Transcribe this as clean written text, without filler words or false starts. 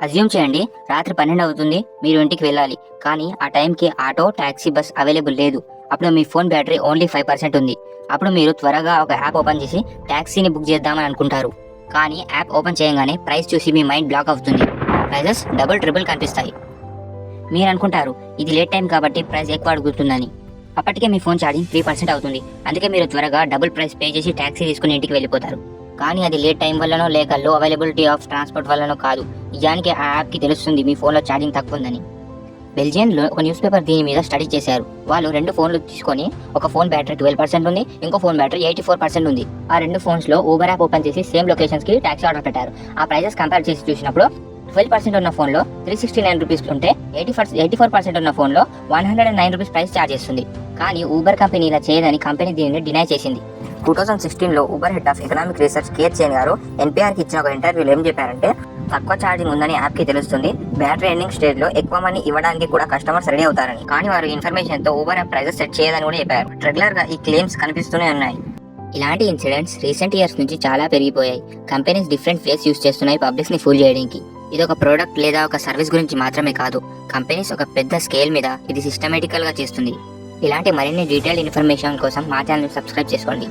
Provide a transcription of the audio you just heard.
Assume చేయండి, రాత్రి 12 అవుతుంది, మీరు ఇంటికి వెళ్ళాలి. కానీ ఆ టైంకి ఆటో, టాక్సీ, బస్ అవైలబుల్ లేదు. అప్పుడు మీ ఫోన్ బ్యాటరీ ఓన్లీ 5% ఉంది. అప్పుడు మీరు త్వరగా ఒక యాప్ ఓపెన్ చేసి టాక్సీని బుక్ చేద్దామని అనుకుంటారు. కానీ యాప్ ఓపెన్ చేయగానే ప్రైస్ చూసి మీ మైండ్ బ్లాక్ అవుతుంది. ప్రైజెస్ డబుల్ ట్రిపుల్ కనిపిస్తాయి. మీరు అనుకుంటారు ఇది లేట్ టైం కాబట్టి ప్రైస్ ఎక్కువ అడుగుతుందని. అప్పటికే మీ ఫోన్ ఛార్జింగ్ 3% అవుతుంది. అందుకే మీరు త్వరగా డబుల్ ప్రైస్ పే చేసి టాక్సీ తీసుకుని ఇంటికి వెళ్ళిపోతారు. కానీ అది లేట్ టైం వల్లనో లేక లో అవైలబిలిటీ ఆఫ్ ట్రాన్స్పోర్ట్ వల్లనో కాదు. నిజానికి ఆ యాప్కి తెలుస్తుంది మీ ఫోన్లో ఛార్జింగ్ తక్కువ ఉందని. బెల్జియన్లో ఒక న్యూస్ పేపర్ దీని మీద స్టడీ చేశారు. వాళ్ళు 2 ఫోన్లు తీసుకొని ఒక ఫోన్ బ్యాటరీ 12% ఉంది, ఇంకో ఫోన్ బ్యాటరీ 84% ఉంది. ఆ 2 ఫోన్స్లో ఊబర్ యాప్ ఓపెన్ చేసి సేమ్ లొకేషన్స్కి టాక్సీ ఆర్డర్ పెట్టారు. ఆ ప్రైజెస్ కంపేర్ చేసి చూసినప్పుడు 12% ఉన్న ఫోన్లో 369 రూపీస్ ఉంటే 84% ఉన్న ఫోన్లో 109 రూపీస్ ప్రైస్ ఛార్జ్ చేస్తుంది. కానీ ఊబర్ కంపెనీ ఇలా చేయదని కంపెనీ దీనిని డినై చేసింది. 2016లో Uber head of economic research Keith Chen గారు ఎన్పిఆర్కి ఇచ్చిన ఒక ఇంటర్వ్యూలో ఏం చెప్పారంటే, తక్కువ ఛార్జింగ్ ఉందని యాప్కి తెలుస్తుంది, బ్యాటరీ ఎండింగ్ స్టేజ్లో ఎక్కువ మనీ ఇవ్వడానికి కూడా కస్టమర్స్ రెడీ అవుతారని. కానీ వారు ఇన్ఫర్మేషన్తో ఊబర్ యాప్ ప్రైజెస్ సెట్ చేయదని కూడా చెప్పారు. రెగ్యులర్గా ఈ క్లెయిమ్స్ కనిపిస్తూనే ఉన్నాయి. ఇలాంటి ఇన్సిడెంట్స్ రీసెంట్ ఇయర్స్ నుంచి చాలా పెరిగిపోయాయి. కంపెనీస్ డిఫరెంట్ వేస్ యూస్ చేస్తున్నాయి పబ్లిక్స్ని ఫూల్ చేయడానికి. ఇది ఒక ప్రోడక్ట్ లేదా ఒక సర్వీస్ గురించి మాత్రమే కాదు, కంపెనీస్ ఒక పెద్ద స్కేల్ మీద ఇది సిస్టమేటికల్గా చేస్తుంది. ఇలాంటి మరిన్ని డీటెయిల్డ్ ఇన్ఫర్మేషన్ కోసం మా ఛానల్ సబ్స్క్రైబ్ చేసుకోండి.